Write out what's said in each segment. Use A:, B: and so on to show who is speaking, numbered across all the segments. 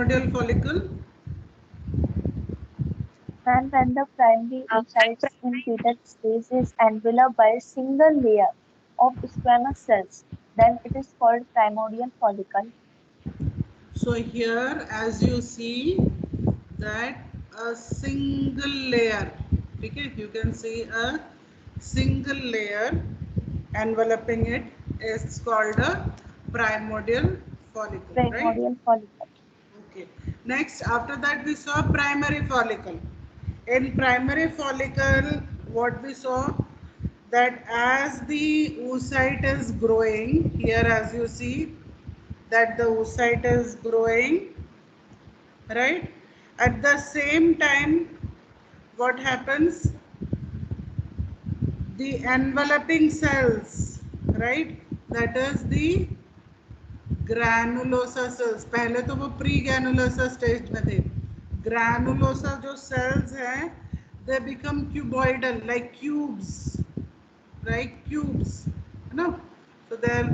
A: primordial follicle?
B: And when the primary oocytes infiltrate space is enveloped by a single layer of squamous cells, then it is called primordial follicle.
A: So here, as you see, that a single layer, okay, you can see a single layer enveloping it is called a primordial follicle, right?
B: Primordial follicle.
A: Okay. Next, after that we saw primary follicle. In primary follicle, what we saw, that as the oocyte is growing, here as you see, that the oocyte is growing, right? At the same time, what happens? The enveloping cells, right? That is the granulosa cells. पहले तो वो pre granulosa stage में थे. Granulosa जो sales हैं, they become cuboidal, like cubes, right? Cubes, है ना? So there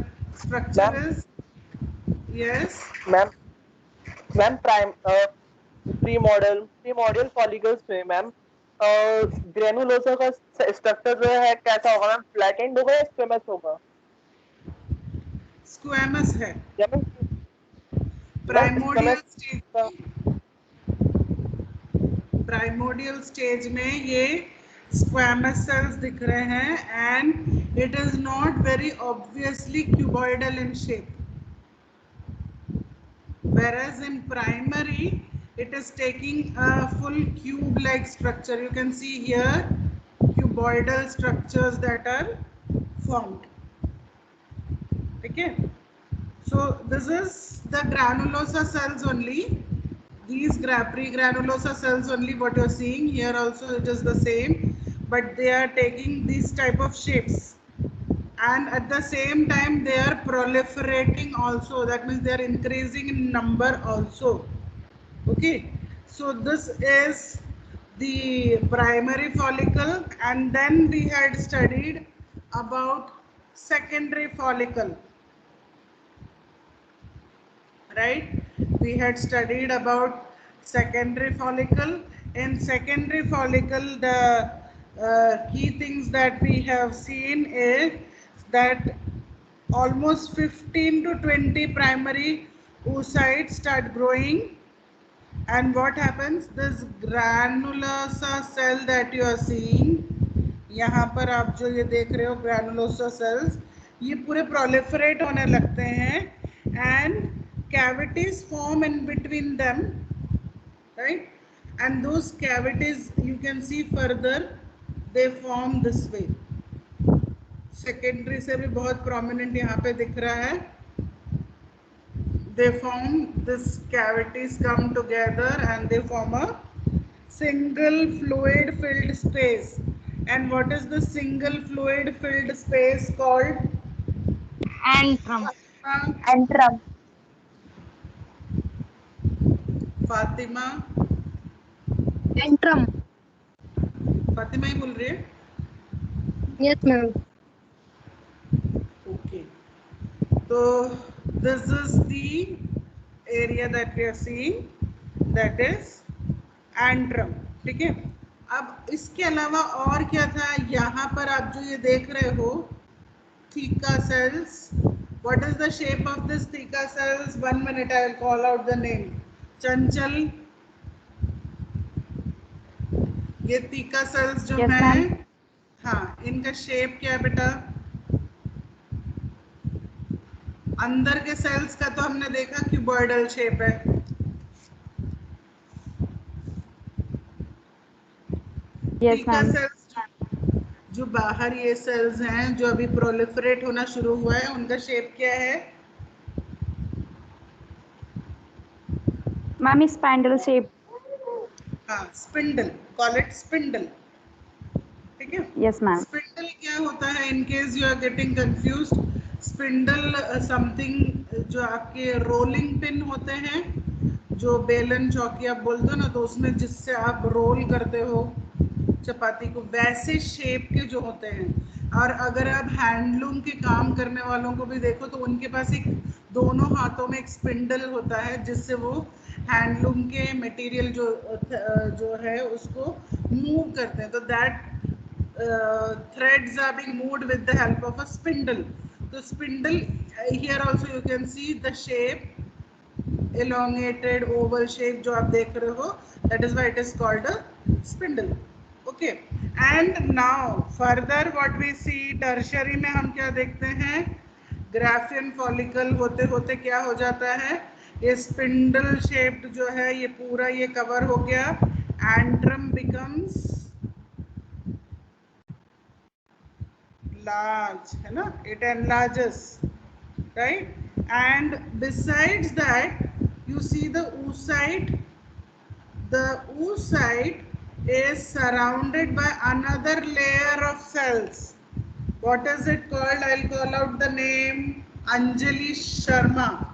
A: structure is, yes
C: ma'am ma'am primordial follicles में मैम ग्रेनुलोसा का स्ट्रक्चर जो है कैसा होगा मैम? फ्लैटेंड होगा या स्क्वेमस होगा?
A: स्क्वेमस है. प्राइमोडियल स्टेज में ये स्क्वेमस सेल्स दिख रहे हैं and it is not very obviously cuboidal in shape, whereas in primary it is taking a full cube like structure. You can see here cuboidal structures that are formed. Okay, so this is the granulosa cells only. These pre-granulosa cells only, what you're seeing here also it is the same, but they are taking these type of shapes. And at the same time they are proliferating also, that means they are increasing in number also. Okay, so this is the primary follicle, and then we had studied about secondary follicle, right? We had studied about secondary follicle. In secondary follicle, the key things that we have seen is that almost 15 to 20 primary oocytes start growing, and what happens, this granulosa cell that you are seeing, यहाँ पर आप जो ये देख रहे हो granulosa cells, ये पूरे proliferate होने लगते हैं and cavities form in between them, right? And those cavities you can see further, they form this way. Secondary से भी बहुत प्रोमिनेंट यहाँ पे दिख रहा है. They form this cavities come together and they form a single fluid filled space. And what is the single fluid filled space called?
D: Antrum.
B: Antrum.
A: Fatima,
D: Antrum.
A: Fatima ही बोल रही है.
D: Yes, ma'am.
A: Okay, so this is the area that we are seeing, that is antrum. ठीक है. अब इसके अलावा और क्या था यहाँ पर आप जो ये देख रहे हो, theca cells. What is the shape of this theca cells? 1 minute, I will call out the name. चंचल, ये theca cells जो
B: Yes,
A: हैं,
B: ma'am.
A: हाँ, इनका शेप क्या है बेटा? अंदर के सेल्स का तो हमने देखा क्यूबॉइडल शेप है.
B: Yes, ma'am.
A: सेल्स जो बाहर ये सेल्स हैं जो अभी प्रोलिफरेट होना शुरू हुआ है, उनका शेप क्या है?
B: Ma'am, spindle shape.
A: हाँ, स्पिंडल, कॉल इट स्पिंडल. ठीक है.
B: Yes, ma'am.
A: स्पिंडल क्या होता है? In case you are getting confused, spindle something जो आपके रोलिंग पिन होते हैं, जो बेलन चौकी आप बोलते हो ना, तो उसमें जिससे आप रोल करते हो चपाती को, वैसे शेप के जो होते हैं, और अगर आप हैंडलूम के काम करने वालों को भी देखो तो उनके पास एक दोनों हाथों में एक स्पिंडल होता है जिससे वो हैंडलूम के मटेरियल जो है उसको मूव करते हैं. तो that threads are being moved with the help of a spindle. So spindle, here also you can see the shape, elongated oval shape जो आप देख रहे हो, that is why it is called a spindle. Okay, and now further what we see, tertiary में हम क्या देखते हैं, ग्राफियन फॉलिकल होते होते क्या हो जाता है, ये स्पिंडल शेप्ड जो है ये पूरा ये कवर हो गया, एंड्रम बिकम्स large, है ना, it enlarges, right? And besides that you see the oocyte. The oocyte is surrounded by another layer of cells. What is it called? I'll call out the name, Anjali Sharma.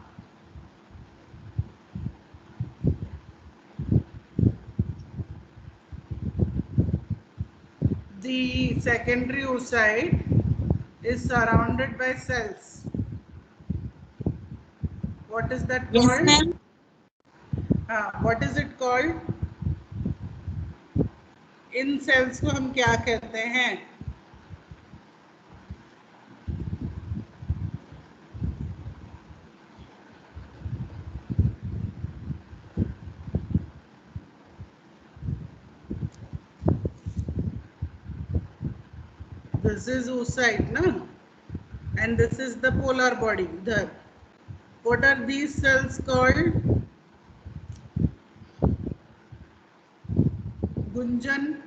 A: The secondary oocyte is surrounded by cells. What is that called?
E: Yes, ma'am.
A: What is it called? इन cells को हम क्या कहते हैं? This is oocyte, na? And this is the polar body. Idhar. What are these cells called? Gunjan.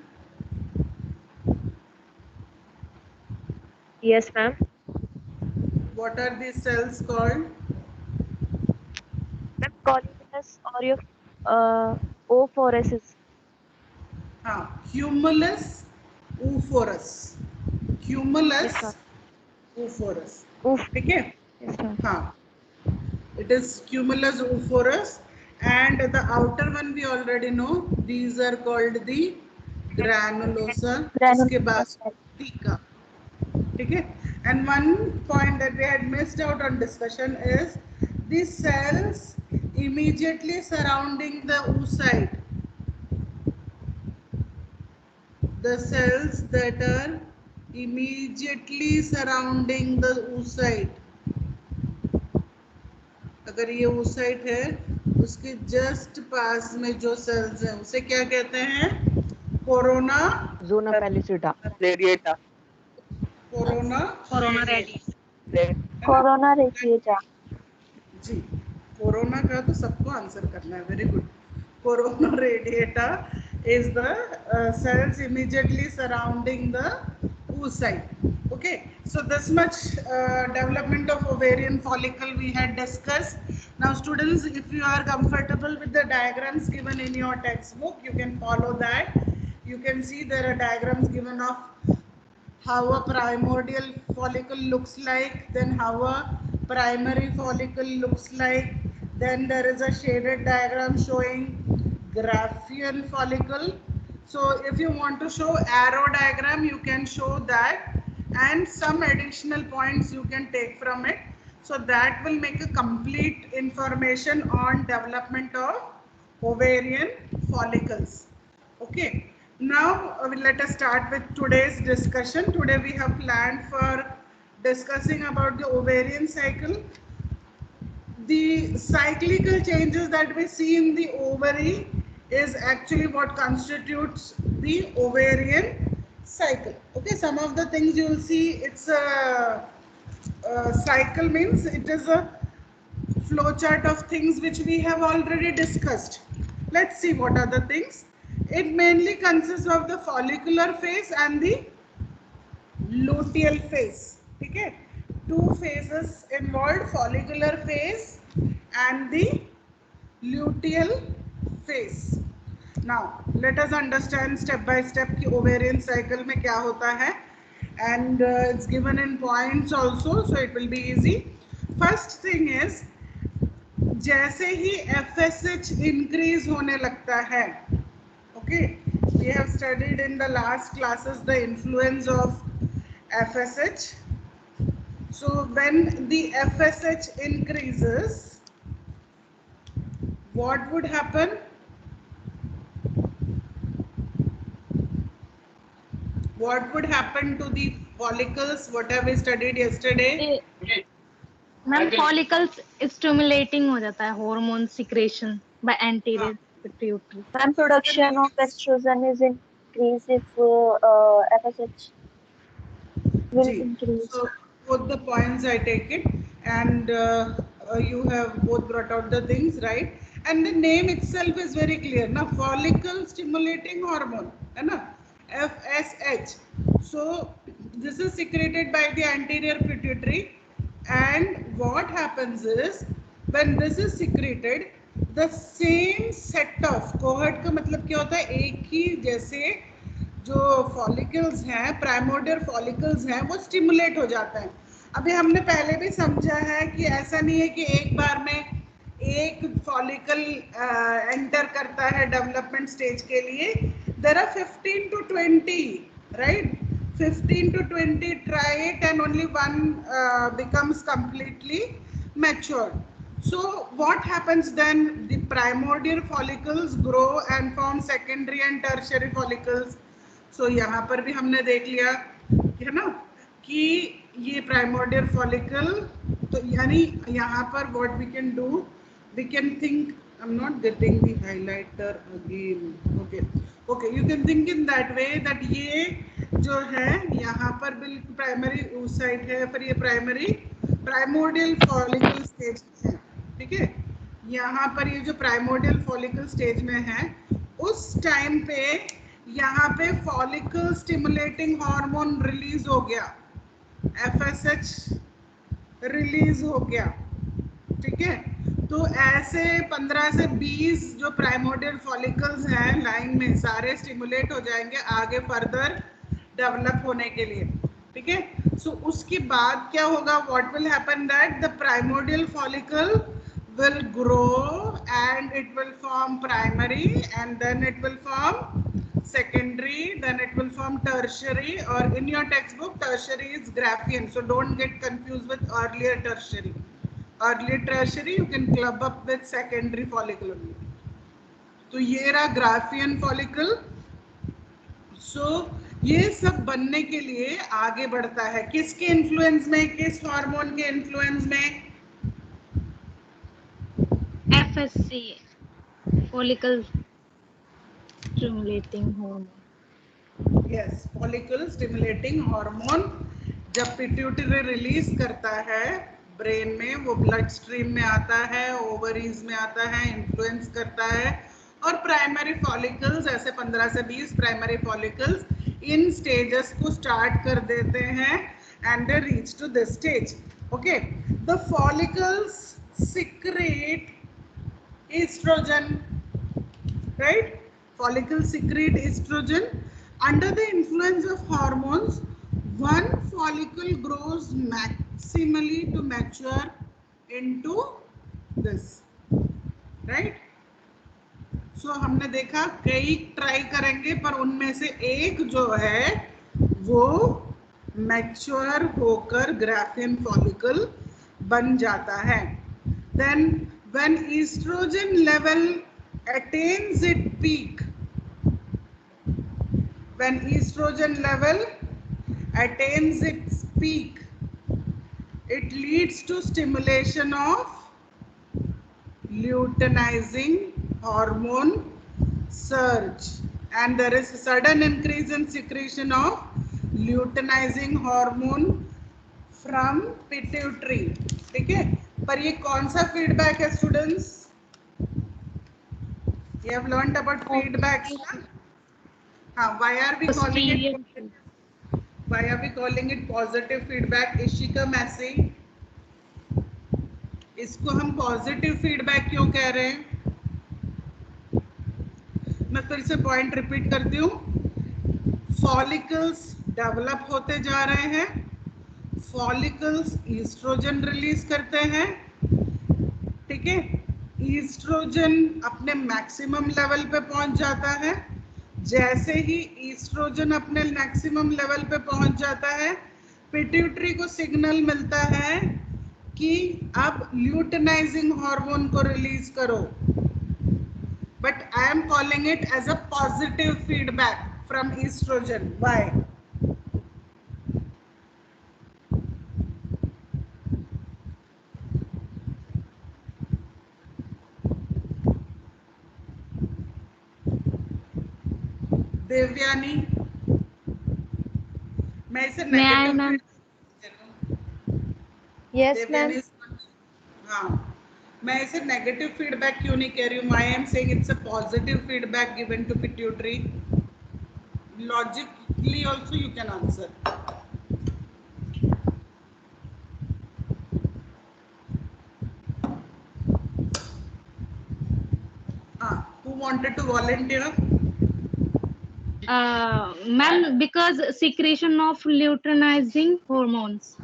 B: Yes, ma'am.
A: What are these cells called?
B: Ma'am, columnus or your oophoresis.
A: Cumulus oophorus. Cumulus
B: Yes, ma'am.
A: oophorus.
B: Oof.
A: ठीक है?
B: Yes, ma'am.
A: हाँ. It is cumulus oophorus, and the outer one we already know. These are called the granulosa. उसके बाद टीका. ठीक है? And one point that we had missed out on discussion is the cells immediately surrounding the oocyte. The cells that are immediately surrounding the oocyte. अगर ये oocyte है उसके just पास में जो सेल्स हैं उसे क्या कहते हैं? Corona
C: Zona pellucida. Radiata.
A: Corona
B: Corona radiata.
A: जी, कोरोना का तो सबको आंसर करना है. Very good. Corona radiata is the cells immediately surrounding the oocyte. Okay, so this much development of ovarian follicle we had discussed. Now students, if you are comfortable with the diagrams given in your textbook, you can follow that. You can see there are diagrams given of how a primordial follicle looks like, then how a primary follicle looks like, then there is a shaded diagram showing Graafian follicle. So if you want to show arrow diagram, you can show that, and some additional points you can take from it. So that will make a complete information on development of ovarian follicles. Okay. Now let us start with today's discussion. Today we have planned for discussing about the ovarian cycle. The cyclical changes that we see in the ovary is actually what constitutes the ovarian cycle. Okay, some of the things you will see, it's a cycle means it is a flow chart of things which we have already discussed. Let's see what are the things. It mainly consists of the follicular phase and the luteal phase. Okay, two phases involved, follicular phase and the luteal phase. Now let us understand step by step कि ovarian cycle में क्या होता है, and it's given in points also, so it will be easy. First thing is, जैसे ही FSH increase होने लगता है, okay, we have studied in the last classes the influence of FSH. So when the FSH increases, what would happen? What would happen to the follicles? What have we studied yesterday?
D: Ma'am follicles stimulating हो जाता है hormone secretion by anterior pituitary.
B: And production of estrogen is increased if FSH will
A: Ji.
B: increase.
A: So both the points I take it, and you have both brought out the things, right? And the name itself is very clear. Now, follicle stimulating hormone, है ना? FSH. So this is secreted by the anterior pituitary, and what happens is when this is secreted, the same set of cohort का मतलब क्या होता है? एक ही जैसे जो फॉलिकल्स हैं, प्राइमोर्डियल फॉलिकल्स हैं, वो स्टिमुलेट हो जाता है. अभी हमने पहले भी समझा है कि ऐसा नहीं है कि एक बार में एक फॉलिकल एंटर करता है डेवलपमेंट स्टेज के लिए. There are 15 to 20, right? 15 to 20 try it and only one becomes completely mature. So what happens then? The primordial follicles grow and form secondary and tertiary follicles. So यहाँ पर भी हमने देख लिया, है ना, कि ये प्राइमोर्डियल फॉलिकल, तो यानी यहाँ पर what we can do, we can think, I'm not getting the highlighter again. Okay, you can think in that way that ये जो है यहाँ पर बिल्कुल प्राइमरी उस साइड है, पर ये प्राइमोर्डियल फॉलिकल स्टेज है, ठीक है. यहाँ पर ये जो प्राइमोर्डियल फॉलिकल स्टेज में है, उस टाइम पे यहाँ पे फॉलिकल स्टिमुलेटिंग हार्मोन रिलीज हो गया, FSH रिलीज हो गया, ठीक है. तो ऐसे 15 से 20 जो प्राइमोर्डियल फॉलिकल्स हैं लाइन में, सारे स्टिमुलेट हो जाएंगे आगे फर्दर डेवलप होने के लिए, ठीक है. सो उसके बाद क्या होगा? What will happen that the primordial follicle will grow and it will form primary, and then it will form secondary, then it will form tertiary, or in your textbook tertiary is Graafian, so don't get confused with earlier tertiary. Earlier tertiary you can club up with secondary follicle only. तो ये रहा Graafian follicle. So ये सब बनने के लिए आगे बढ़ता है किसके इन्फ्लुएंस में, किस हार्मोन के इन्फ्लुएंस में?
D: FSC, follicle stimulating hormone.
A: Yes, follicle stimulating hormone जब पिट्यूटरी रिलीज करता है ब्रेन में, वो ब्लड स्ट्रीम में आता है, ओवरीज में आता है, इन्फ्लुएंस करता है, और प्राइमरी फॉलिकल्स ऐसे 15 से 20 प्राइमरी फॉलिकल्स इन स्टेजेस को स्टार्ट कर देते हैं and they reach to this stage. Okay, the follicles secrete estrogen, right? Follicles secrete estrogen. Under the influence of hormones, one follicle grows maximally to mature into this, right? So हमने देखा कई try करेंगे, पर उनमें से एक जो है वो मैच्योर होकर ग्राफियन फॉलिकल बन जाता है. Then when estrogen level attains its peak, when estrogen level attains its peak, it leads to stimulation of luteinizing hormone surge, and there is a sudden increase in secretion of luteinizing hormone from pituitary. ठीक है, पर ये कौन सा feedback है students? You have learned about feedback. Why are we calling it positive feedback? Ishika Massey, इसको हम positive feedback क्यों कह रहे हैं? मैं फिर से पॉइंट रिपीट करती हूँ. फॉलिकल्स डेवलप होते जा रहे हैं, फॉलिकल्स ईस्ट्रोजन रिलीज करते हैं, ठीक है. ईस्ट्रोजन अपने मैक्सिमम लेवल पे पहुंच जाता है. जैसे ही ईस्ट्रोजन अपने मैक्सिमम लेवल पे पहुंच जाता है, पिट्यूटरी को सिग्नल मिलता है कि अब ल्यूटेनाइजिंग हार्मोन को रिलीज करो, but I am calling it as a positive feedback from estrogen. Why? Devyani, मैं इसे
D: May I,
A: negative
D: ma'am?
B: Yes, ma'am.
A: हाँ, मैं इसे नेगेटिव फीडबैक क्यों नहीं कह रही हूँ? I am saying it's a positive feedback given to pituitary. Logically also you can answer. Who wanted to volunteer?
D: Ma'am, because secretion of luteinizing hormones.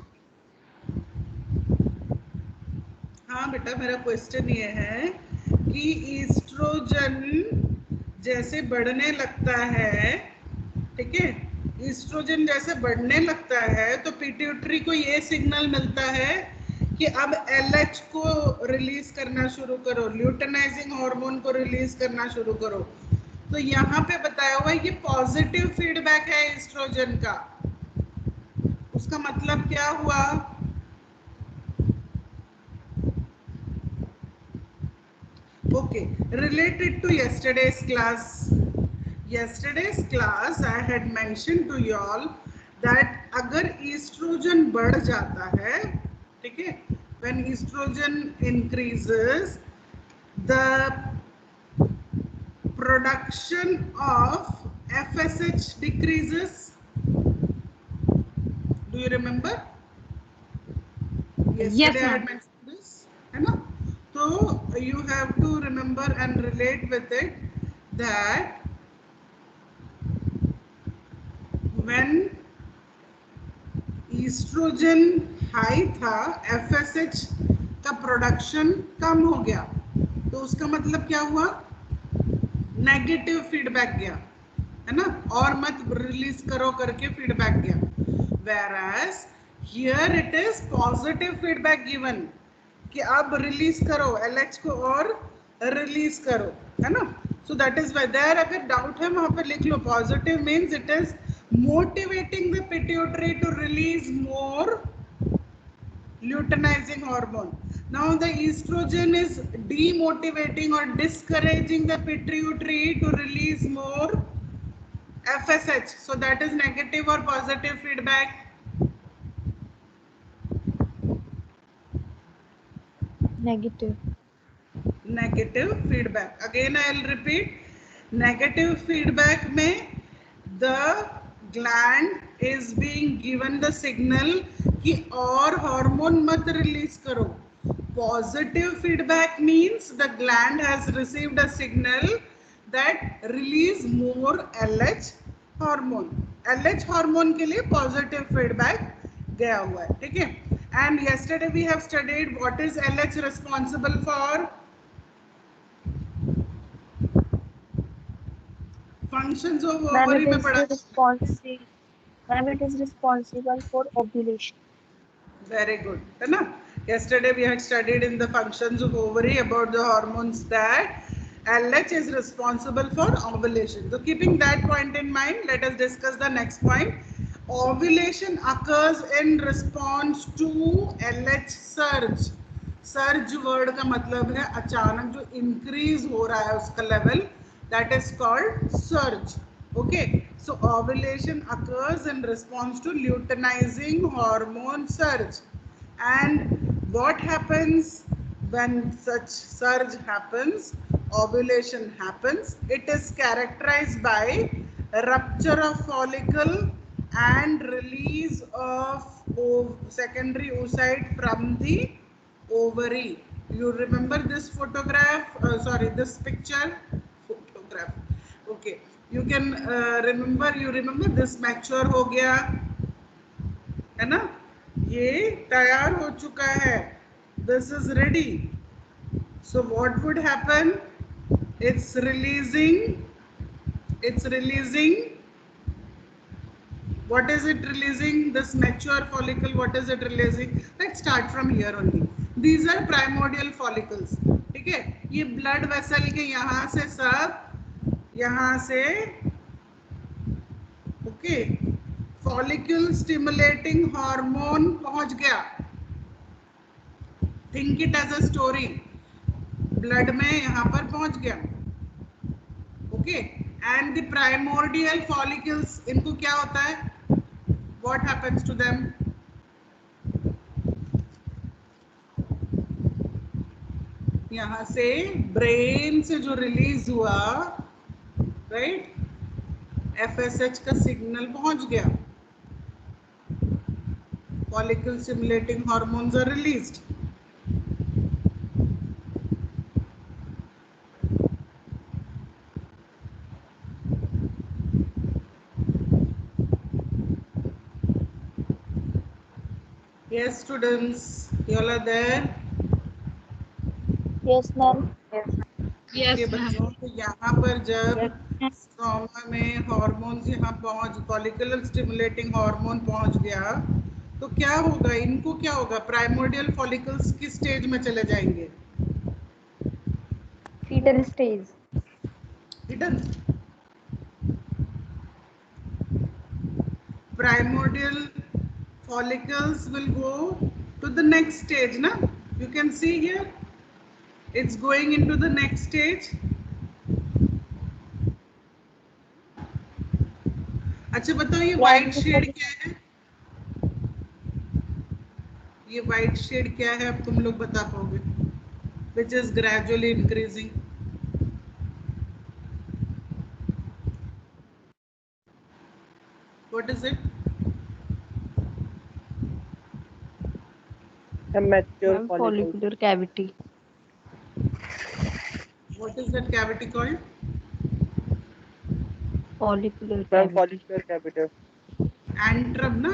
A: हाँ बेटा, मेरा क्वेश्चन ये है कि ईस्ट्रोजन जैसे बढ़ने लगता है, ठीक है, ईस्ट्रोजन जैसे बढ़ने लगता है तो पिट्यूटरी को ये सिग्नल मिलता है कि अब LH को रिलीज करना शुरू करो, ल्यूटेनाइजिंग हार्मोन को रिलीज करना शुरू करो. तो यहाँ पे बताया हुआ है ये पॉजिटिव फीडबैक है ईस्ट्रोजन का. उसका मतलब क्या हुआ? Okay, related to yesterday's class. Yesterday's class I had mentioned to you all that अगर estrogen बढ़ जाता है, ठीक है, when estrogen increases, the production of FSH decreases. Do you remember?
D: Yes,
A: Yesterday I had
D: ma'am.
A: mentioned this, है ना? So you have to remember and relate with it that when estrogen high था, FSH का production कम हो गया, तो उसका मतलब क्या हुआ? नेगेटिव फीडबैक गया, है ना, और मत रिलीज करो करके फीडबैक गया. Whereas here it is positive feedback given कि अब रिलीज करो LH को और रिलीज करो, है ना. So that is why there अगर डाउट है वहां पे लिख लो. Positive means it is motivating the pituitary to release more luteinizing hormone. Now the estrogen is demotivating or discouraging the pituitary to release more FSH. So that is negative or positive feedback?
B: Negative.
A: Negative feedback. Again I will repeat. Negative feedback में the gland is being given the signal कि और hormone मत release करो. Positive feedback means the gland has received a signal that release more LH hormone. LH hormone के लिए positive feedback गया हुआ है, ठीक है. And yesterday we have studied what is LH responsible for. Functions of
B: Ma'am,
A: ovary
B: it
A: में
B: is
A: पढ़ा.
B: responsible. Ma'am, it is responsible for ovulation.
A: Very good, है ना. Yesterday we had studied in the functions of ovary about the hormones that LH is responsible for ovulation. So keeping that point in mind, let us discuss the next point. Ovulation occurs in response to LH surge. Surge word का मतलब है अचानक जो increase हो रहा है उसका level, that is called surge. Okay, so ovulation occurs in response to luteinizing hormone surge. And what happens when such surge happens? Ovulation happens. It is characterized by rupture of follicle and release of secondary oocyte from the ovary. You remember this photograph? Sorry, this picture. Photograph. Okay. You can remember. You remember this mature हो गया, है ना? ये तैयार हो चुका है. This is ready. So what would happen? It's releasing What is it releasing? This mature follicle, what is it releasing? Let's start from here only. These are primordial follicles. ठीक है, ये blood vessel के यहाँ से सब यहाँ से okay follicle stimulating hormone पहुंच गया. Think it as a story. Blood में यहाँ पर पहुंच गया. Okay, and the primordial follicles, इनको क्या होता है? What happens to them? यहाँ से ब्रेन से जो रिलीज हुआ, राइट, FSH का सिग्नल पहुंच गया. Follicle stimulating hormones are released. Yes, students, you all are there.
B: Yes, ma'am.
D: Yes,
A: ये
D: ma'am.
A: बच्चों को यहाँ पर जब स्ट्रोमा में हार्मोन्स यहाँ पहुँच, फॉलिकुलर स्टिमुलेटिंग हार्मोन पहुँच गया, तो क्या होगा? इनको क्या होगा? प्राइमोर्डियल फॉलिकल्स किस स्टेज में चले जाएंगे?
B: Fetal stage.
A: Hidden. Primordial follicles will go to the next stage, na? You can see here, it's going into the next stage. अच्छा बताओ, ये व्हाइट शेड क्या है? ये व्हाइट शेड क्या है? अब तुम लोग बता पाओगे. Which is gradually increasing. What is it?
C: A mature follicle.
E: follicular cavity.
A: What is that cavity called?
E: Follicular
C: Ma'am,
E: cavity.
C: follicular cavity.
A: Antrum ना,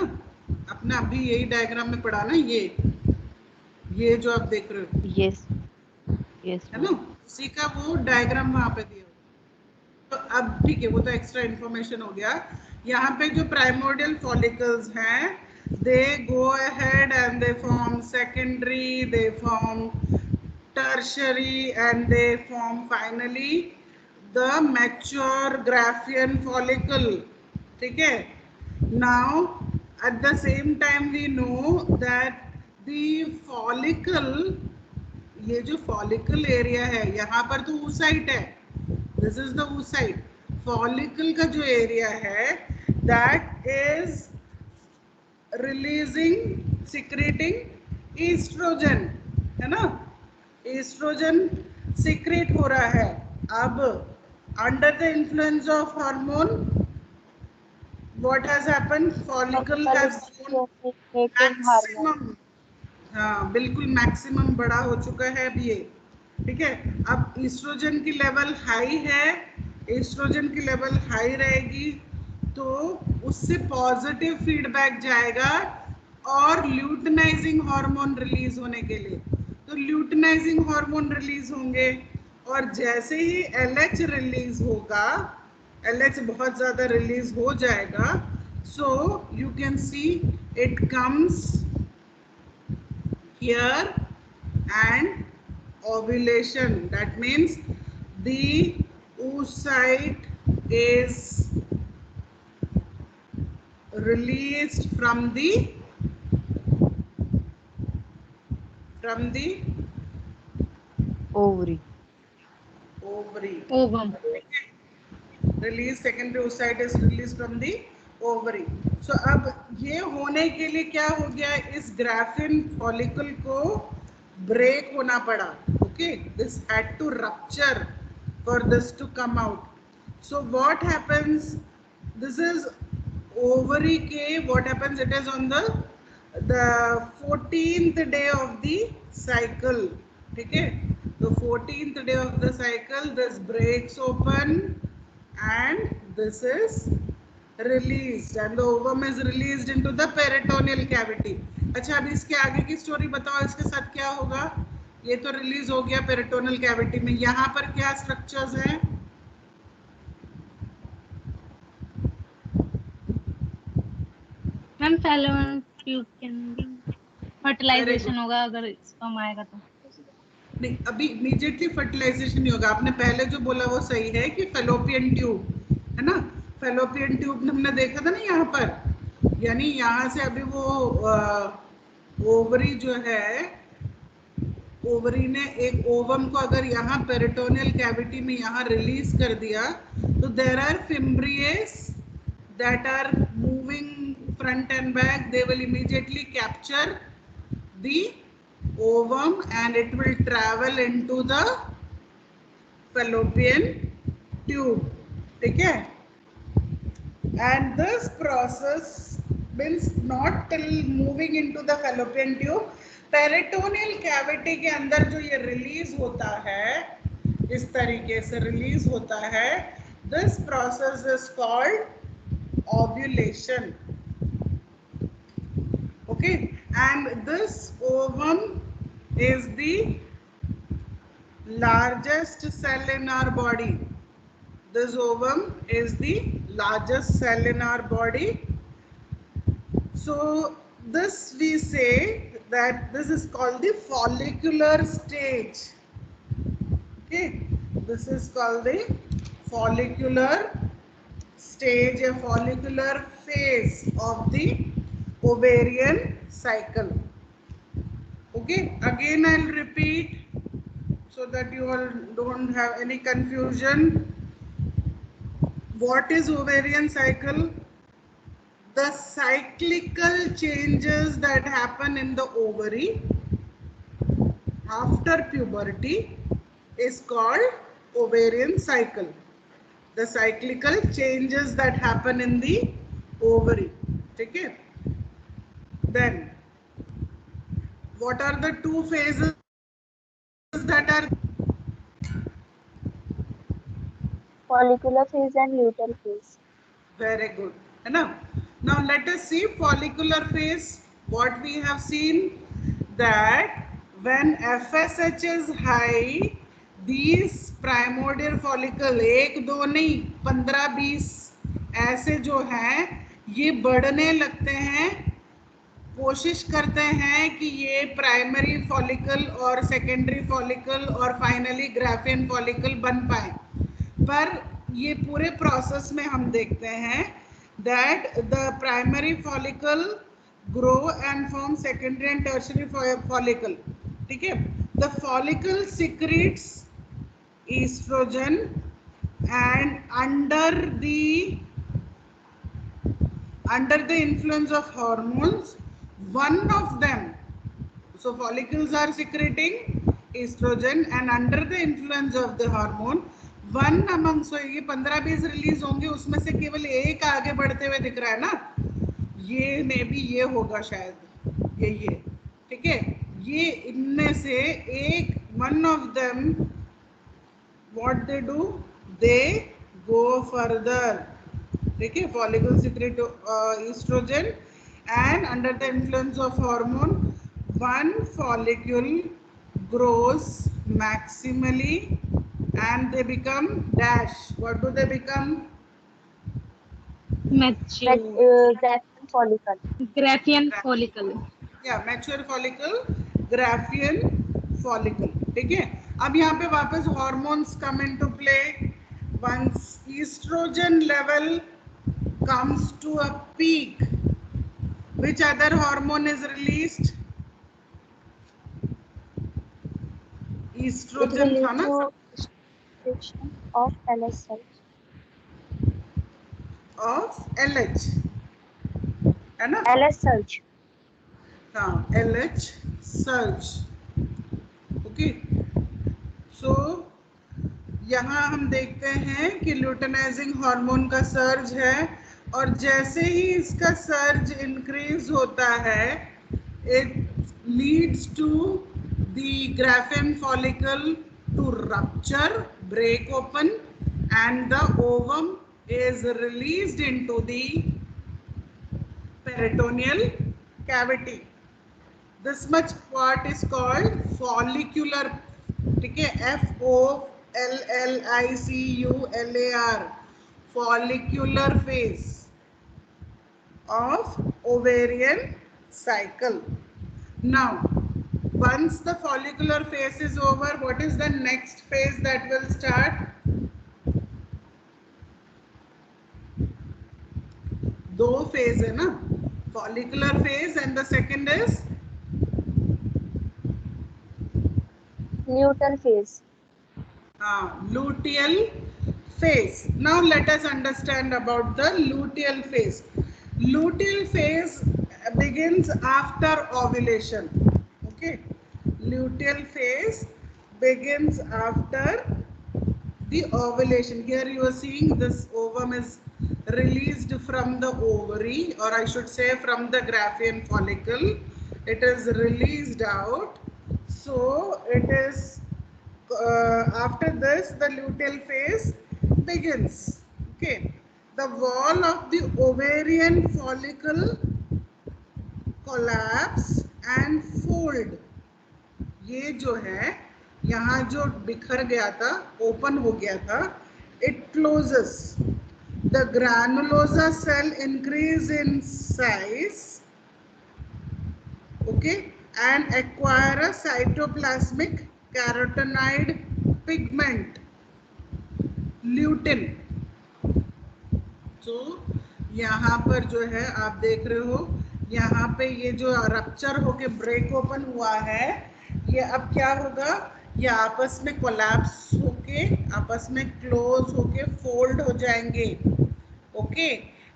A: अपने अभी यही डायग्राम में पढ़ा ना, ये जो आप देख रहे हो,
E: Yes. Yes.
A: है ना, उसी का वो डायग्राम वहां पे दिया हुआ. तो अब ठीक है, वो तो एक्स्ट्रा इंफॉर्मेशन हो गया. यहाँ पे जो प्राइमोर्डियल फॉलिकल्स हैं, they go ahead and they form secondary, they form tertiary and they form finally the mature Graafian follicle. ठीक है. Now at the same time we know that the follicle, ये जो follicle area है, यहाँ पर तो oocyte है, this is the oocyte. Follicle का जो area है, that is releasing, secreting estrogen, है ना? Estrogen secrete हो रहा है. अब under the influence of hormone, what has happened? Follicle has grown maximum. हाँ बिल्कुल, मैक्सिमम बड़ा हो चुका है अब ये. ठीक है. अब ईस्ट्रोजन की लेवल हाई है, ईस्ट्रोजन की लेवल हाई रहेगी तो उससे पॉजिटिव फीडबैक जाएगा और ल्यूटिनाइजिंग हार्मोन रिलीज होने के लिए. तो ल्यूटिनाइजिंग हार्मोन रिलीज होंगे और जैसे ही LH रिलीज होगा, LH बहुत ज्यादा रिलीज हो जाएगा, so you can see it comes here and ovulation. That means the oocyte is released from the
E: Ovary.
D: Ovum.
A: Release, secondary oocyte is released from the ovary. So अब ये होने के लिए क्या हो गया, इस ग्राफिन फॉलिकल को ब्रेक होना पड़ा. Okay, this had to rupture for this to come out. So what happens, this is ovary के, what happens, it is on the 14th day of the cycle. ठीक है. The 14th day of the cycle, this breaks open and this is released and the ovum is released into the peritoneal cavity. अच्छा, अब इसके आगे की story बताओ, इसके साथ क्या होगा? ये तो रिलीज हो गया पेरिटोनियल कैविटी में, यहाँ पर क्या स्ट्रक्चर्स हैं?
D: fallopian tube can be fertilization होगा अगर sperm आएगा तो.
A: नहीं, अभी इमीडिएटली फर्टिलाइजेशन नहीं होगा. आपने पहले जो बोला वो सही है कि फेलोपियन ट्यूब है ना. फेलोपियन ट्यूब हमने देखा था ना यहाँ पर, यानी यहाँ से अभी वो ओवरी जो है, ओवरी ने एक ओवम को अगर यहाँ पेरिटोनियल कैविटी में यहाँ रिलीज कर दिया तो there are fimbriae that are moving front and back. They will immediately capture the ovum and it will travel into the fallopian tube. ठीक है. And this process means not till moving into the fallopian tube. Peritoneal cavity के अंदर जो ये release होता है, इस तरीके से रिलीज होता है, this process is called ovulation. Okay, and this ovum is the largest cell in our body. This ovum is the largest cell in our body. So this we say that this is called the follicular stage. Okay, this is called the follicular stage, a follicular phase of the ovarian cycle. Okay, again I'll repeat so that you all don't have any confusion. What is ovarian cycle? The cyclical changes that happen in the ovary after puberty is called ovarian cycle. The cyclical changes that happen in the ovary. Okay. Then what are the two phases that are?
B: Follicular phase and luteal phase.
A: Very good. Now let us see follicular phase. What we have seen that when FSH is high, these primordial follicle, एक दो नहीं 15-20 ऐसे जो हैं ये बढ़ने लगते हैं. कोशिश करते हैं कि ये प्राइमरी फॉलिकल और सेकेंडरी फॉलिकल और फाइनली ग्राफियन फॉलिकल बन पाए. पर ये पूरे प्रोसेस में हम देखते हैं that the primary follicle grow and form secondary and tertiary follicle. ठीक है. The follicle secretes estrogen and under the influence of hormones, one of them, so follicles are secreting estrogen and under the influence of the hormone, one among, so ये 15-20 release होंगे, उसमें से केवल एक आगे बढ़ते हुए दिख रहा है ना, ये मे भी ये होगा शायद, ये ठीक है. ये इनमें से एक, one of them, what they do, they go further. ठीक है. Follicle secrete estrogen and under the influence of hormone one follicle grows maximally and they become dash. What do they become?
D: Mature.
B: Graphian follicle.
D: Graphian follicle.
A: Yeah, mature follicle, Graphian follicle. ठीक है. अब यहाँ पे वापस hormones come into play. Once estrogen level comes to a peak, which other hormone is released? Estrogen था ना.
B: Of LH cells.
A: Of LH है ना.
B: LH surge.
A: हाँ, LH surge. ओके. सो यहाँ हम देखते हैं कि ल्यूटेनाइजिंग हार्मोन का सर्ज है और जैसे ही इसका सर्ज इंक्रीज होता है, it leads to the Graafian follicle to rupture, break open, and the ovum is released into the peritoneal cavity. This much part is called follicular. ठीक है. FOLLICULAR, follicular phase of ovarian cycle. Now, once the follicular phase is over, what is the next phase that will start? दो phase है ना, follicular phase and the second is
B: luteal phase.
A: Luteal phase. Now let us understand about the luteal phase. Luteal phase begins after ovulation. Okay, luteal phase begins after the ovulation. Here you are seeing this ovum is released from the ovary, or I should say from the Graafian follicle. It is released out. So it is after this the luteal phase begins. Okay, the wall of the ovarian follicle collapse and fold. ये जो है यहाँ जो बिखर गया था, open हो गया था, it closes. The granulosa cell increase in size, okay, and acquire a cytoplasmic carotenoid pigment, lutein. So यहाँ पर जो है आप देख रहे हो, यहाँ पे ये जो रप्चर होके ब्रेक ओपन हुआ है, ये अब क्या होगा, ये आपस में कोलैप्स होके, आपस में क्लोज होके फोल्ड हो जाएंगे. Okay,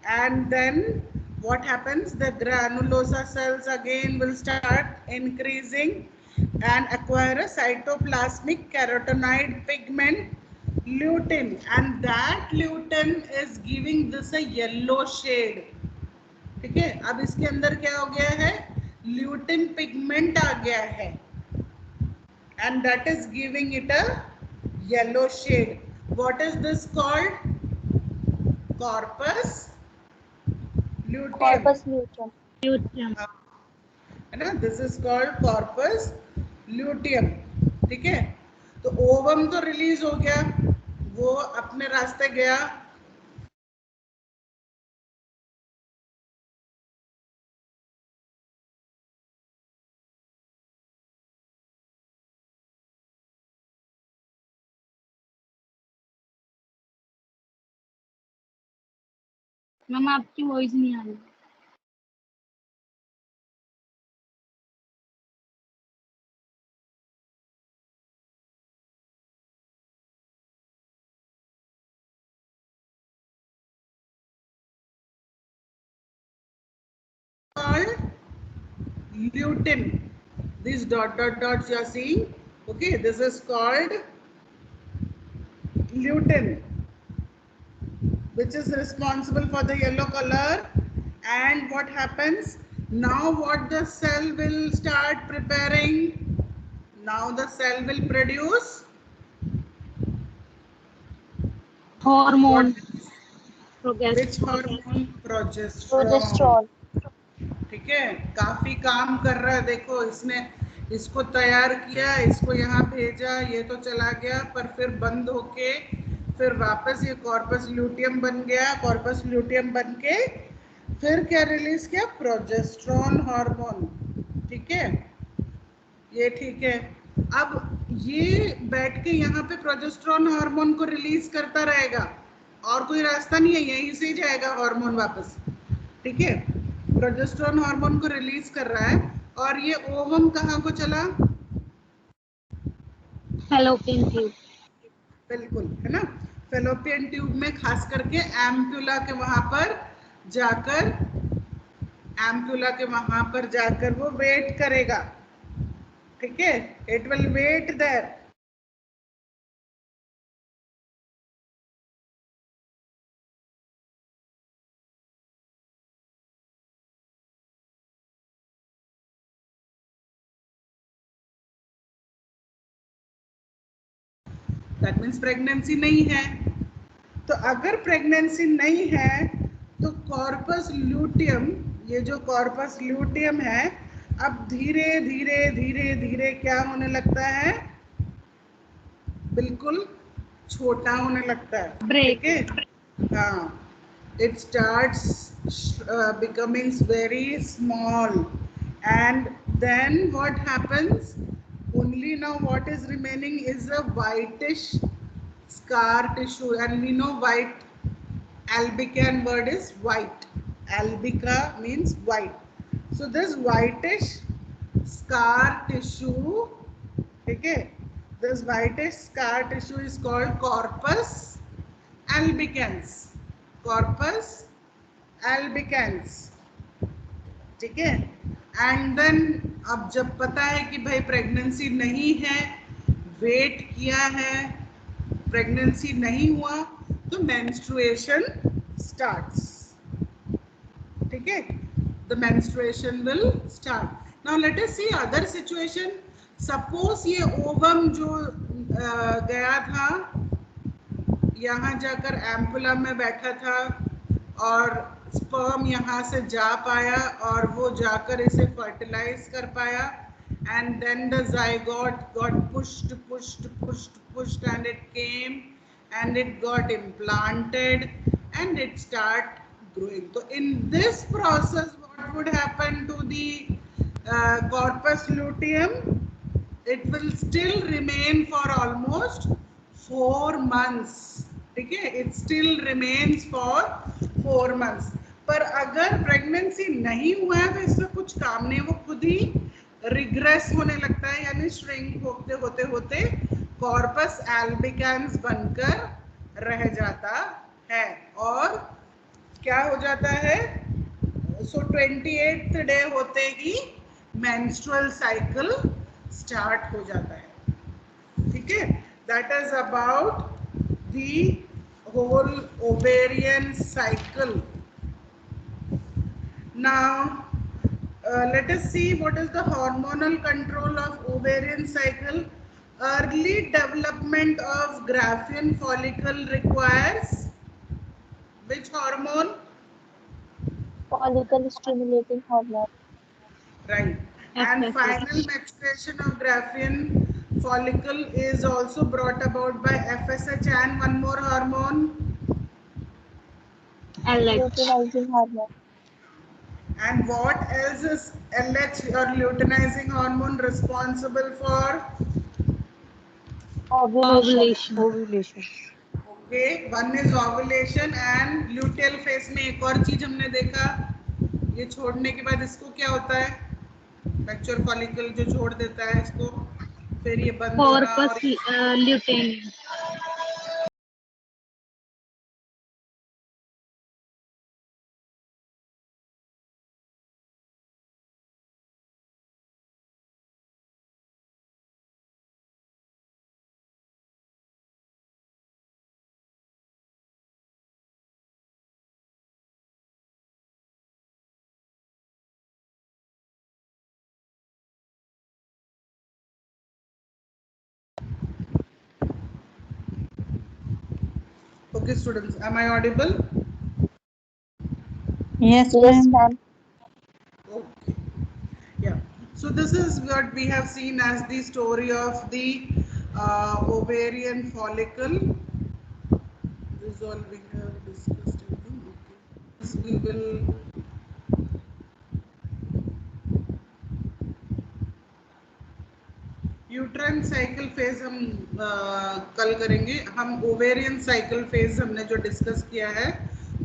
A: and then what happens, the granulosa cells again will start increasing and acquire a cytoplasmic carotenoid pigment, lutein, and that lutein is giving this a yellow shade. ठीक है, अब इसके अंदर क्या हो गया है, lutein pigment आ गया है, and that is giving it a yellow shade. What is this called? Corpus luteum.
B: Corpus luteum.
D: luteum.
A: है ना, this is called corpus luteum. ठीक है, तो ओवम तो रिलीज हो गया, वो अपने रास्ते गया.
D: मैम आपकी वॉइस नहीं आ रही.
A: Called lutein. These dot dot dots you are seeing. Okay, this is called lutein, which is responsible for the yellow color. And what happens now, what the cell will start preparing, now the cell will produce
D: Hormone.
A: which hormone? Progesterone.
B: Progesterone.
A: ठीक है, काफी काम कर रहा है. देखो, इसने इसको तैयार किया, इसको यहाँ भेजा, ये तो चला गया, पर फिर बंद होके फिर वापस ये कॉर्पस ल्यूटियम बन गया. कॉर्पस ल्यूटियम बन के फिर क्या रिलीज किया, प्रोजेस्टेरोन हार्मोन. ठीक है, ये ठीक है. अब ये बैठ के यहाँ पे प्रोजेस्टेरोन हार्मोन को रिलीज करता रहेगा, और कोई रास्ता नहीं है, यहीं से ही जाएगा हार्मोन वापस. ठीक है, प्रोजेस्टेरोन हार्मोन को रिलीज कर रहा है. और ये ओवम कहाँ को चला,
D: फैलोपियन ट्यूब.
A: बिल्कुल, है ना, फैलोपियन ट्यूब में, खास करके एम्पुला के वहां पर जाकर, एम्पुला के वहां पर जाकर वो वेट करेगा. ठीक है, it will wait there. That means pregnancy नहीं है. तो अगर प्रेगनेंसी नहीं है तो कॉर्पस ल्यूटियम, ये जो कॉर्पस ल्यूटियम है, अब धीरे धीरे धीरे धीरे क्या होने लगता है, बिल्कुल छोटा होने लगता है.
D: ब्रेक.
A: ठीक है, हाँ, it starts becoming very small, and then what happens? Only now what is remaining is a whitish scar tissue, and we know white, albican word is white. Albica means white. So this whitish scar tissue, okay, this whitish scar tissue is called corpus albicans. Corpus albicans, ठीक है. And then अब जब पता है कि भाई pregnancy नहीं है, वेट किया है, प्रेगनेंसी नहीं हुआ, तो मेंस्ट्रुएशन स्टार्ट्स. ठीक है, the menstruation will start. Now let us see other situation. Suppose ये ओवम जो गया था, यहाँ जाकर एम्पुला में बैठा था और स्पर्म यहाँ से जा पाया और वो जाकर इसे फर्टिलाइज कर पाया, and then the zygote got pushed and it came and it got implanted and it start growing. So in this process what would happen to the corpus luteum? It will still remain for almost 4 months. ठीक है, it still remains for 4 months. पर अगर pregnancy नहीं हुआ है तो इसमें कुछ काम नहीं, वो खुद ही रिग्रेस होने लगता है, यानी श्रिंक होते होते होते कॉर्पस एल्बिकैंस बनकर रह जाता है. और क्या हो जाता है? सो 28th डे होते ही मेंस्ट्रुअल साइकिल स्टार्ट हो जाता है. ठीक है, that is about the whole ovarian cycle. Now let us see what is the hormonal control of ovarian cycle. Early development of Graafian follicle requires which hormone?
B: Follicle stimulating hormone.
A: Right. And final maturation of Graafian follicle is also brought about by FSH and one more hormone.
D: LH.
B: Luteinizing hormone.
A: And what else is LH or luteinizing hormone responsible for?
D: Ovulation.
E: Ovulation.
A: Okay, one is ovulation and luteal phase में एक और चीज हमने देखा, ये छोड़ने के बाद इसको क्या होता है? मैच्योर फॉलिकल जो छोड़ देता है इसको, फिर ये बंद होना
D: Corpus luteum.
A: Okay, students, am I audible?
B: Yes, ma'am.
A: Okay. Yeah. So this is what we have seen as the story of the ovarian follicle. This is all we have discussed. I think. Okay. This we will. Uterine cycle phase हम कल करेंगे. हम ovarian cycle phase हमने जो discuss किया है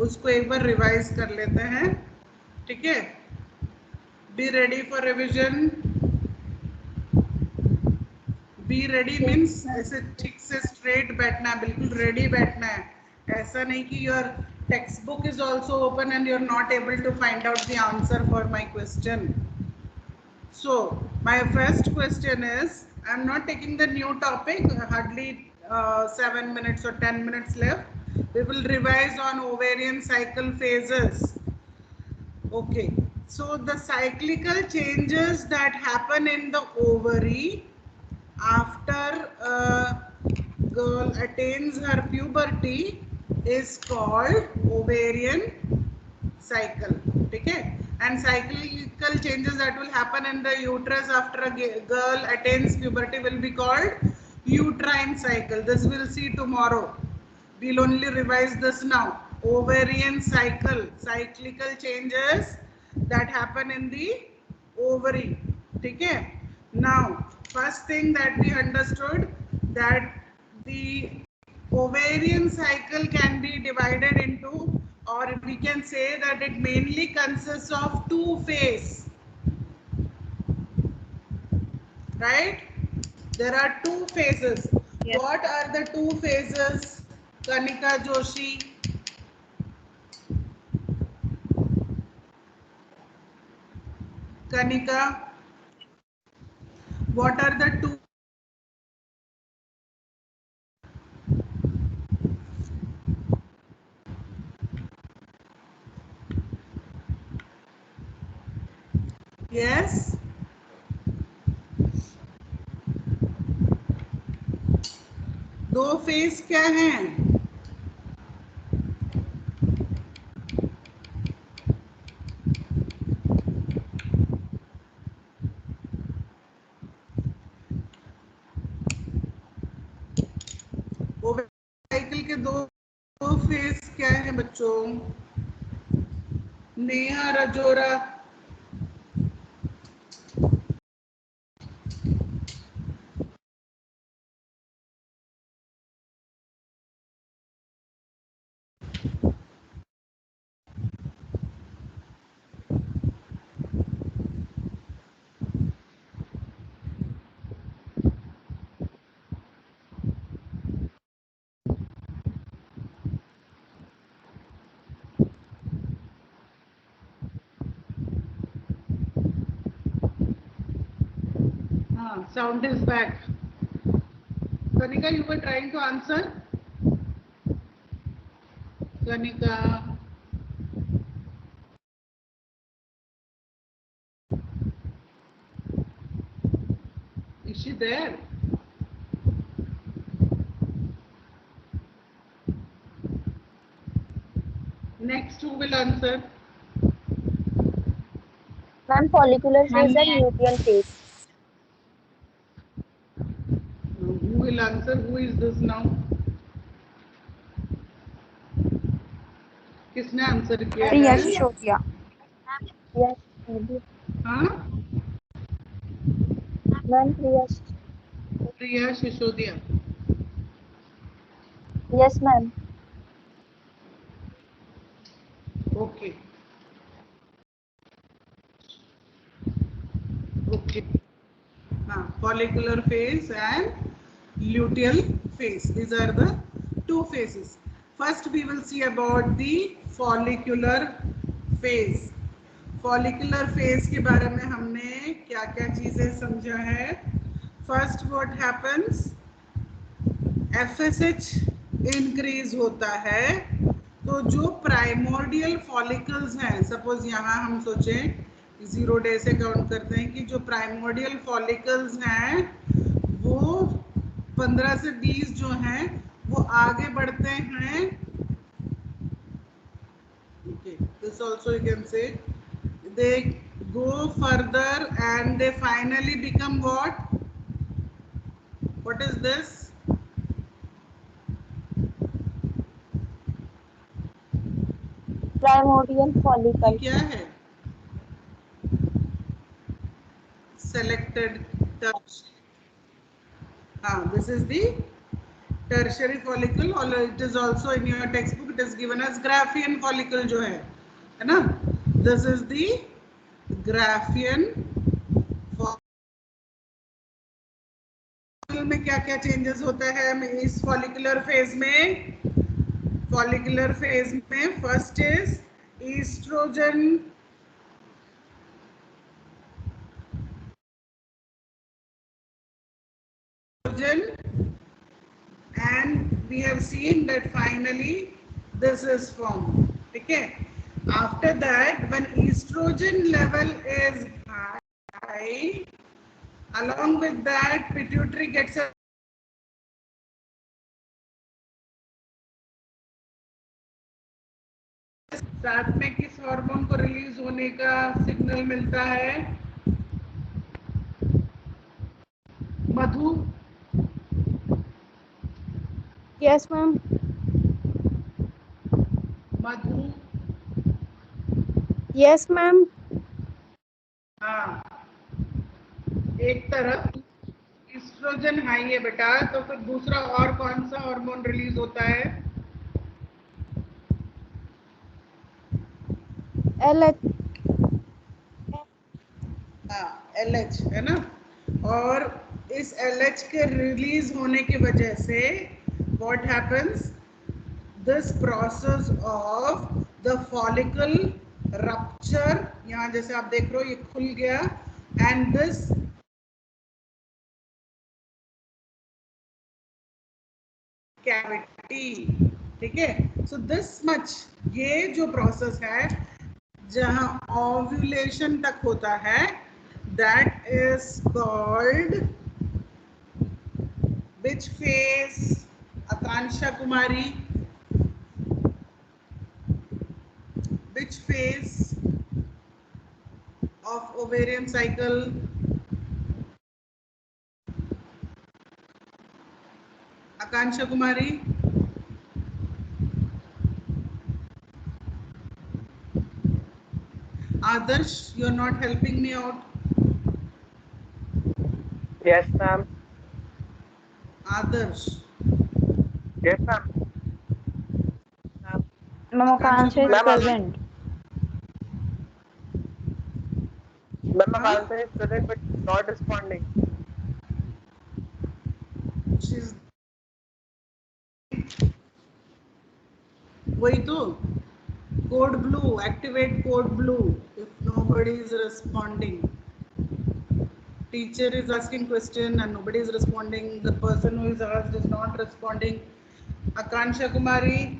A: उसको एक बार रिवाइज कर लेते हैं. ठीक है, be ready for revision. Be ready means ऐसे ठीक से स्ट्रेट बैठना है, बिल्कुल रेडी बैठना है. ऐसा नहीं कि your textbook is also open and you are not able to find out the answer for my question. So my first question is, I am not taking the new topic, hardly 7 minutes or 10 minutes left. We will revise on ovarian cycle phases. Okay, so the cyclical changes that happen in the ovary after a girl attains her puberty is called ovarian cycle. Okay, and cyclical changes that will happen in the uterus after a girl attains puberty will be called uterine cycle. This we'll see tomorrow. We'll only revise this now. ovarian cycle, cyclical changes that happen in the ovary. ठीक है? Now, first thing that we understood that the ovarian cycle can be divided into, or we can say that it mainly consists of two phases. Right? There are two phases.
B: Yes.
A: What are the two phases, Kanika Joshi? Kanika, what are the two? Yes? दो phase क्या हैं? Cycle के दो phase क्या है बच्चों? Neha Rajora, sound is back. Kanika, you were trying to answer? Kanika. Is she there? Next, who will answer?
B: Ma'am, follicular phase and luteal phase.
A: Who will answer? Who is this now? किसने answer किया
E: प्रिया
A: है?
E: Sisodia.
B: Yes, maybe.
A: हाँ?
B: Ma'am, Priya.
A: Priya Sisodia.
B: Yes, ma'am.
A: Okay. Okay. Follicular phase and luteal phase. These are the two phases. First, we will see about the follicular phase. Follicular phase के बारे में हमने क्या-क्या चीजें समझा है? First, what happens? FSH increase होता है, तो जो प्राइमोर्डियल फॉलिकल्स हैं, सपोज यहाँ हम सोचें 0 डे से काउंट करते हैं कि जो प्राइमोर्डियल फॉलिकल्स हैं वो 15 से 20 जो हैं वो आगे बढ़ते हैं. Okay, this also you can say they go further and they finally become what? What is this?
B: Primordial follicle.
A: क्या है? Selected tertiary. This is the tertiary follicle, or it is also in your textbook. It is given as Graafian follicle जो है ना? This is the Graafian follicle. में क्या-क्या changes होता है इस follicular phase में? Follicular phase में first is estrogen. And we have seen that finally this is formed. Okay. After that, when estrogen level is high, along with that pituitary gets a साथ में किस hormone को release होने का signal मिलता है? मधु.
E: Yes, ma'am.
A: मधु,
F: Yes, ma'am.
A: हाँ, एक तरफ ईस्ट्रोजन हाई है बेटा, तो फिर दूसरा और कौन सा हार्मोन रिलीज होता है?
F: LH.
A: हाँ, LH है ना। और इस LH के रिलीज होने की वजह से what happens? This process of the follicle rupture, यहाँ जैसे आप देख रहे हो ये खुल गया, and this cavity, ठीक है। So this much, ये जो प्रोसेस है जहां ओव्यूलेशन तक होता है, that is called which phase? Akansha Kumari, which phase of ovarian cycle? Akansha Kumari, Adarsh, you're not helping me out.
C: Yes, ma'am.
A: Adarsh,
C: Yes, ma'am.
E: Ma'am, Akansha is
C: Ma'am,
E: present.
C: Ma'am, Akansha is present but not responding.
A: she's वही तो code blue, activate code blue if nobody is responding. Teacher is asking question and nobody is responding. The person who is asked is not responding. Akansha Kumari,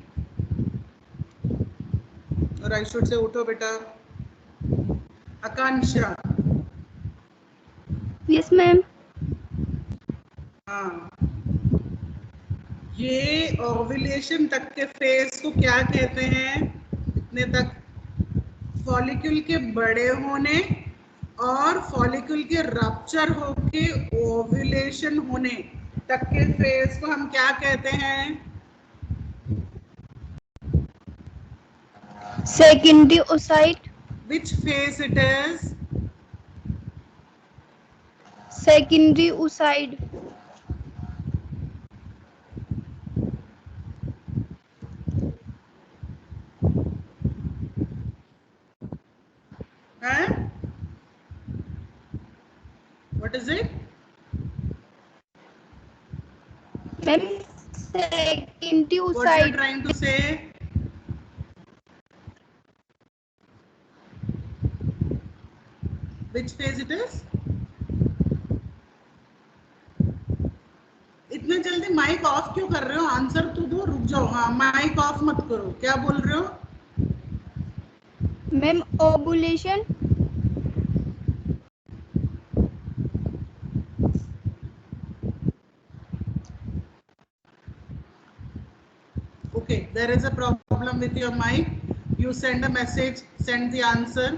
A: or I should say Utho beta. Akansha,
F: Yes, ma'am.
A: हाँ, ये ovulation तक के phase को क्या कहते हैं? इतने तक फॉलिक्यूल के बड़े होने और फॉलिक्यूल के रप्चर होके ओव्यूलेशन होने तक के फेज को हम क्या कहते हैं?
F: Secondary oocyte.
A: Which phase it is?
F: Secondary oocyte.
A: Huh? What is it?
F: Ma'am, secondary
A: What you are
F: oocyte.
A: trying to say? Which phase it is? इतने जल्दी माइक ऑफ क्यों कर रहे हो? आंसर तो दो, रुक जाओ। हाँ, माइक ऑफ मत करो। क्या बोल रहे हो?
F: Ma'am, ovulation.
A: Okay, there is a problem with your mic. You send a message, send the answer.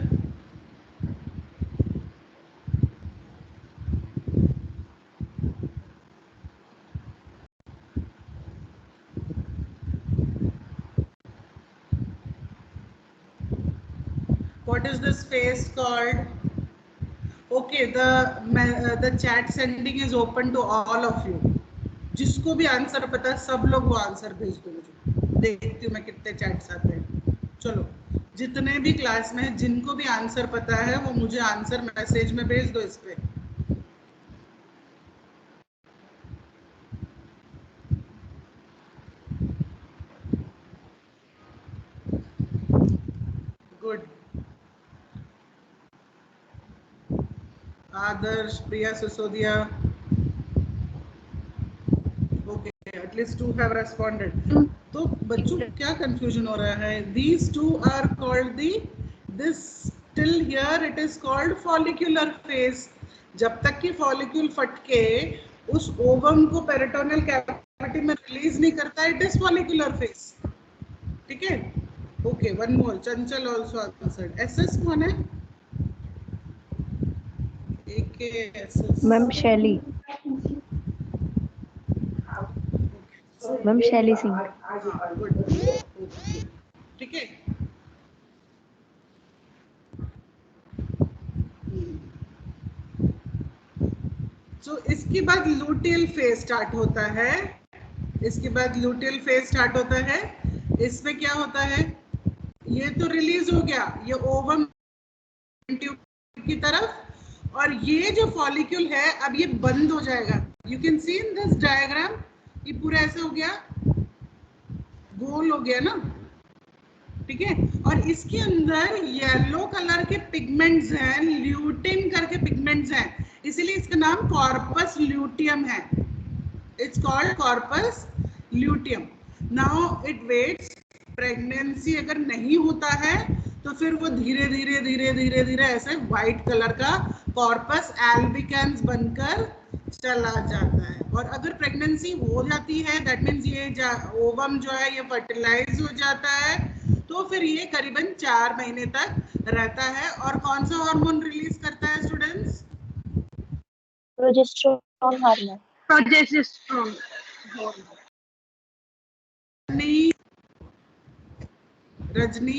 A: What is this phase called? Okay, the chat sending is open to all of you. जिसको भी answer पता है सब लोग वो answer भेज दो मुझे। देखती हूँ मैं कितने चैट्स आते हैं। चलो, जितने भी क्लास में हैं, जिनको भी आंसर पता है वो मुझे आंसर मैसेज में भेज दो इस पे। Good. Adarsh, Priya Sisodia, okay, at least 2 have responded. तो बच्चों क्या कंफ्यूजन हो रहा है? These two are called this till here it is called follicular phase. जब तक कि फॉलिक्यूल फट के उस ओवम को पेरिटोनियल कैविटी में रिलीज नहीं करता है, इट इज फॉलिकुलर फेज। ठीक है, ओके, वन मोर, चंचल आल्सो आंसर्ड। एसएस कौन है? एके SS,
E: Ma'am, Shelly. Ma'am, Shelly Singh.
A: Good, ठीक ठीक है। तो इसके बाद लूटियल फेज स्टार्ट होता है। इसके बाद लूटियल फेज स्टार्ट होता है। इसमें क्या होता है, ये तो रिलीज हो गया, ये ओवम ट्यूब की तरफ, और ये जो फॉलिक्यूल है अब ये बंद हो जाएगा। You can see in this diagram, ये पूरा ऐसे हो गया, गोल हो गया ना, ठीक है। और इसके अंदर येलो कलर के पिगमेंट्स हैं, ल्यूटिन करके पिगमेंट्स हैं, इसीलिए इसका नाम कॉर्पस ल्यूटियम है। It's called corpus luteum. Now it waits, pregnancy अगर नहीं होता है तो फिर वो धीरे धीरे धीरे धीरे धीरे ऐसे व्हाइट कलर का कॉर्पस एल्बिकन्स बनकर चला जाता है। और अगर प्रेगनेंसी हो जाती है, दैट मीन्स ये ओवम जो है ये फर्टिलाइज हो जाता है, तो फिर ये करीबन 4 महीने तक रहता है। और कौन सा हार्मोन रिलीज करता है students?
B: Progesterone hormone.
D: Progesterone.
A: Rajni,